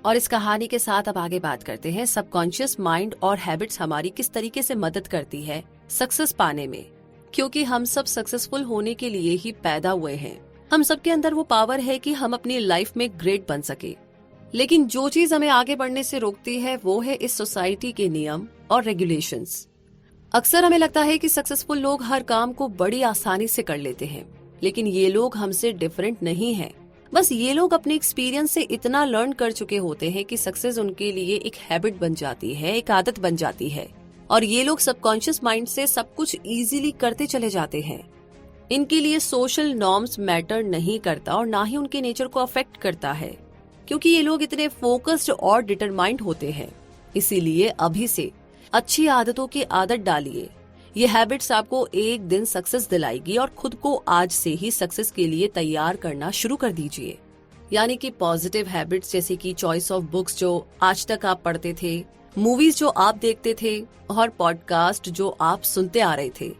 और इस कहानी के साथ अब आगे बात करते हैं सबकॉन्शियस माइंड और हैबिट्स हमारी किस तरीके से मदद करती है सक्सेस पाने में। क्योंकि हम सब सक्सेसफुल होने के लिए ही पैदा हुए हैं। हम सबके अंदर वो पावर है कि हम अपनी लाइफ में ग्रेट बन सके। लेकिन जो चीज हमें आगे बढ़ने से रोकती है वो है इस सोसाइटी के नियम और रेगुलेशंस। अक्सर हमें लगता है कि सक्सेसफुल लोग हर काम को बड़ी आसानी से कर लेते हैं, लेकिन ये लोग हमसे डिफरेंट नहीं हैं। बस ये लोग अपने एक्सपीरियंस से इतना लर्न कर चुके होते हैं कि सक्सेस उनके लिए एक हैबिट बन जाती है, एक आदत बन जाती है। और ये लोग सबकॉन्शियस माइंड से सब कुछ इजीली करते चले जाते हैं। इनके लिए सोशल नॉर्म्स मैटर नहीं करता और ना ही उनके नेचर को अफेक्ट करता है, क्योंकि ये लोग इतने फोकस्ड और डिटरमाइंड होते हैं। इसीलिए अभी से अच्छी आदतों की आदत डालिए। ये हैबिट्स आपको एक दिन सक्सेस दिलाएगी और खुद को आज से ही सक्सेस के लिए तैयार करना शुरू कर दीजिए। यानी कि पॉजिटिव हैबिट्स जैसे कि चॉइस ऑफ बुक्स जो आज तक आप पढ़ते थे, मूवीज जो आप देखते थे और पॉडकास्ट जो आप सुनते आ रहे थे।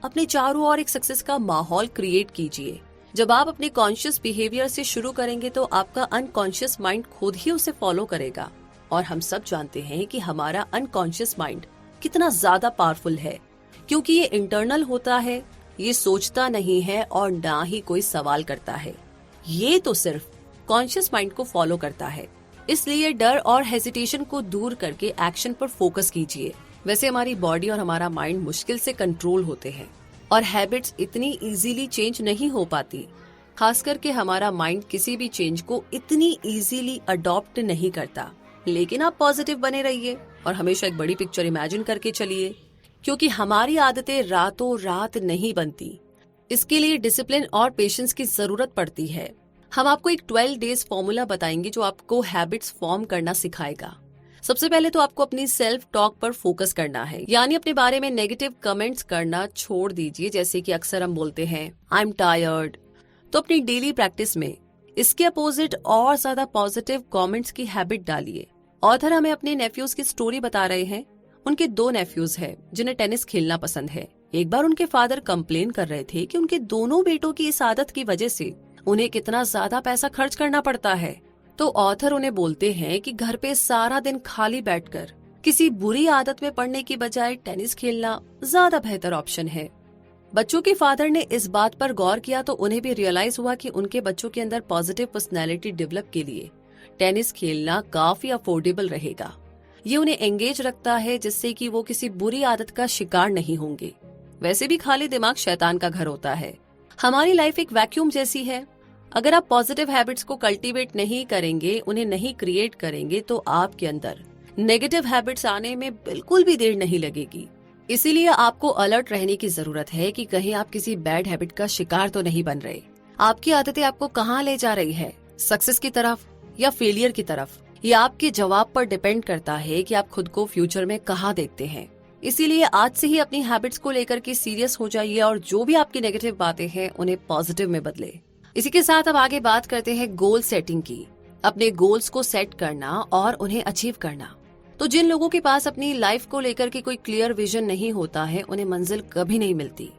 अपने चारों ओर एक सक्सेस का माहौल क्रिएट कीजिए। जब आप अपने कॉन्शियस बिहेवियर से शुरू करेंगे तो आपका अनकॉन्शियस माइंड खुद ही उसे फॉलो करेगा। और हम सब जानते हैं कि हमारा अनकॉन्शियस माइंड कितना ज्यादा पावरफुल है, क्योंकि ये इंटरनल होता है, ये सोचता नहीं है और ना ही कोई सवाल करता है। ये तो सिर्फ कॉन्शियस माइंड को फॉलो करता है। इसलिए डर और हेजिटेशन को दूर करके एक्शन पर फोकस कीजिए। वैसे हमारी बॉडी और हमारा माइंड मुश्किल से कंट्रोल होते हैं और हैबिट्स इतनी इजीली चेंज नहीं हो पाती। खास करके हमारा माइंड किसी भी चेंज को इतनी इजीली अडॉप्ट नहीं करता। लेकिन आप पॉजिटिव बने रहिए और हमेशा एक बड़ी पिक्चर इमेजिन करके चलिए, क्योंकि हमारी आदतें रातों रात नहीं बनती। इसके लिए डिसिप्लिन और पेशेंस की जरूरत पड़ती है। हम आपको एक 12 डेज फॉर्मूला बताएंगे जो आपको हैबिट्स फॉर्म करना सिखाएगा। सबसे पहले तो आपको अपनी सेल्फ टॉक पर फोकस करना है, यानी अपने बारे में नेगेटिव कमेंट्स करना छोड़ दीजिए। जैसे कि अक्सर हम बोलते हैं आई एम टायर्ड, तो अपनी डेली प्रैक्टिस में इसके अपोजिट और ज्यादा पॉजिटिव कमेंट्स की हैबिट डालिए। ऑथर हमें अपने नेफ्यूज की स्टोरी बता रहे हैं। उनके 2 नेफ्यूज हैं जिन्हें टेनिस खेलना पसंद है। एक बार उनके फादर कंप्लेन कर रहे थे कि उनके दोनों बेटों की इस आदत की वजह से उन्हें कितना ज्यादा पैसा खर्च करना पड़ता है। तो ऑथर उन्हें बोलते हैं कि घर पे सारा दिन खाली बैठकर किसी बुरी आदत में पड़ने की बजाय टेनिस खेलना ज्यादा बेहतर ऑप्शन है। बच्चों के फादर ने इस बात पर गौर किया तो उन्हें भी रियलाइज हुआ कि उनके बच्चों के अंदर पॉजिटिव पर्सनैलिटी डेवलप के लिए टेनिस खेलना काफी अफोर्डेबल रहेगा। ये उन्हें एंगेज रखता है, जिससे कि वो किसी बुरी आदत का शिकार नहीं होंगे। वैसे भी खाली दिमाग शैतान का घर होता है। हमारी लाइफ एक वैक्यूम जैसी है। अगर आप पॉजिटिव हैबिट्स को कल्टीवेट नहीं करेंगे, उन्हें नहीं क्रिएट करेंगे, तो आपके अंदर नेगेटिव हैबिट्स आने में बिल्कुल भी देर नहीं लगेगी। इसीलिए आपको अलर्ट रहने की जरूरत है कि कहीं आप किसी बैड हैबिट का शिकार तो नहीं बन रहे। आपकी आदतें आपको कहाँ ले जा रही है, सक्सेस की तरफ या फेलियर की तरफ? ये आपके जवाब पर डिपेंड करता है कि आप खुद को फ्यूचर में कहाँ देखते हैं। इसीलिए आज से ही अपनी हैबिट्स को लेकर के सीरियस हो जाइए और जो भी आपकी नेगेटिव बातें हैं उन्हें पॉजिटिव में बदले। इसी के साथ अब आगे बात करते हैं गोल सेटिंग की। अपने गोल्स को सेट करना और उन्हें अचीव करना। तो जिन लोगों के पास अपनी लाइफ को लेकर के कोई क्लियर विजन नहीं होता है, उन्हें मंजिल कभी नहीं मिलती।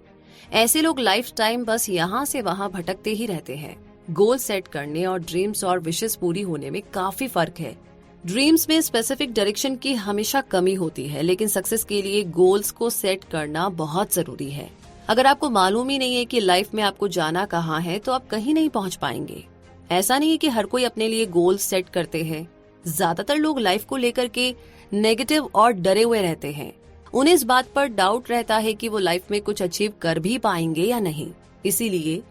ऐसे लोग लाइफ टाइम बस यहाँ से वहाँ भटकते ही रहते हैं। गोल सेट करने और ड्रीम्स और विशेस पूरी होने में काफी फर्क है। ड्रीम्स में स्पेसिफिक डायरेक्शन की हमेशा कमी होती है, लेकिन सक्सेस के लिए गोल्स को सेट करना बहुत जरूरी है। अगर आपको मालूम ही नहीं है कि लाइफ में आपको जाना कहाँ है, तो आप कहीं नहीं पहुँच पाएंगे। ऐसा नहीं है कि हर कोई अपने लिए गोल सेट करते हैं। ज्यादातर लोग लाइफ को लेकर के नेगेटिव और डरे हुए रहते हैं। उन्हें इस बात पर डाउट रहता है कि वो लाइफ में कुछ अचीव कर भी पाएंगे या नहीं। इसीलिए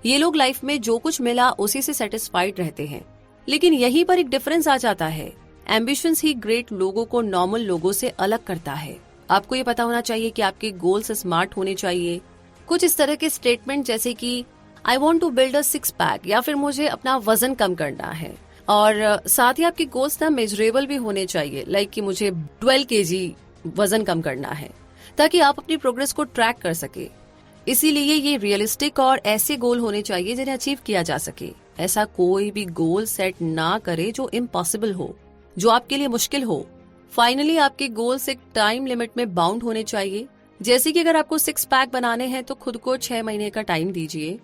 ये लोग लाइफ में जो कुछ मिला उसी से सेटिस्फाइड रहते हैं। लेकिन यहीं पर एक डिफरेंस आ जाता है। एम्बिशंस ही ग्रेट लोगों को नॉर्मल लोगों से अलग करता है। आपको ये पता होना चाहिए कि आपके गोल्स स्मार्ट होने चाहिए। कुछ इस तरह के स्टेटमेंट जैसे कि I want to build a 6 pack, या फिर मुझे अपना वजन कम करना है। और साथ ही आपके गोल्स ना मेजरेबल भी होने चाहिए, लाइक कि मुझे 12 केजी वजन कम करना है, ताकि आप अपनी प्रोग्रेस को ट्रैक कर सके। इसीलिए ये रियलिस्टिक और ऐसे गोल होने चाहिए जिन्हें अचीव किया जा सके। ऐसा कोई भी गोल सेट ना करे जो इम्पॉसिबल हो, जो आपके लिए मुश्किल हो। फाइनली आपके गोल्स एक टाइम लिमिट में बाउंड होने चाहिए। जैसे कि अगर आपको 6 पैक बनाने हैं तो खुद को 6 महीने का टाइम दीजिए।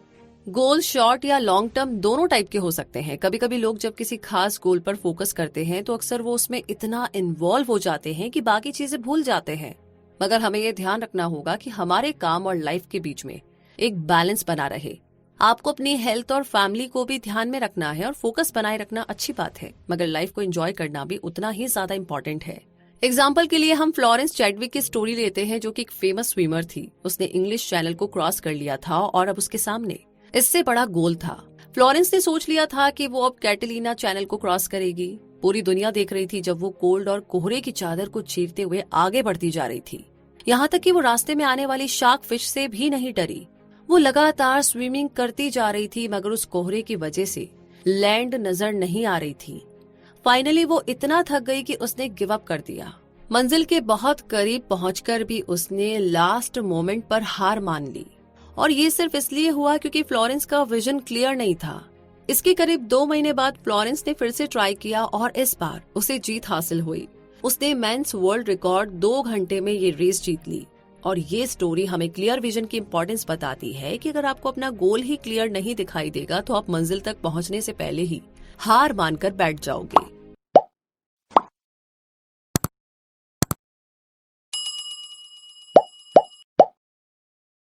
गोल शॉर्ट या लॉन्ग टर्म दोनों टाइप के हो सकते हैं। कभी कभी लोग जब किसी खास गोल पर फोकस करते हैं तो अक्सर वो उसमें इतना इन्वॉल्व हो जाते हैं कि बाकी चीजें भूल जाते हैं। मगर हमें ये ध्यान रखना होगा कि हमारे काम और लाइफ के बीच में एक बैलेंस बना रहे। आपको अपनी हेल्थ और फैमिली को भी ध्यान में रखना है और फोकस बनाए रखना अच्छी बात है, मगर लाइफ को एंजॉय करना भी उतना ही ज्यादा इम्पोर्टेंट है। एग्जाम्पल के लिए हम फ्लोरेंस चैडविक की स्टोरी लेते हैं, जो कि एक फेमस स्विमर थी। उसने इंग्लिश चैनल को क्रॉस कर लिया था और अब उसके सामने इससे बड़ा गोल था। फ्लोरेंस ने सोच लिया था कि वो अब कैटलीना चैनल को क्रॉस करेगी। पूरी दुनिया देख रही थी जब वो कोल्ड और कोहरे की चादर को चीरते हुए आगे बढ़ती जा रही थी। यहाँ तक कि वो रास्ते में आने वाली शार्क फिश से भी नहीं डरी। वो लगातार स्विमिंग करती जा रही थी, मगर उस कोहरे की वजह से लैंड नजर नहीं आ रही थी। फाइनली वो इतना थक गई कि उसने गिव अप कर दिया। मंजिल के बहुत करीब पहुंचकर भी उसने लास्ट मोमेंट पर हार मान ली, और ये सिर्फ इसलिए हुआ क्योंकि फ्लोरेंस का विजन क्लियर नहीं था। इसके करीब 2 महीने बाद फ्लोरेंस ने फिर से ट्राई किया और इस बार उसे जीत हासिल हुई। उसने मेंस वर्ल्ड रिकॉर्ड 2 घंटे में ये रेस जीत ली। और ये स्टोरी हमें क्लियर विजन की इंपॉर्टेंस बताती है कि अगर आपको अपना गोल ही क्लियर नहीं दिखाई देगा तो आप मंजिल तक पहुंचने से पहले ही हार मानकर बैठ जाओगे।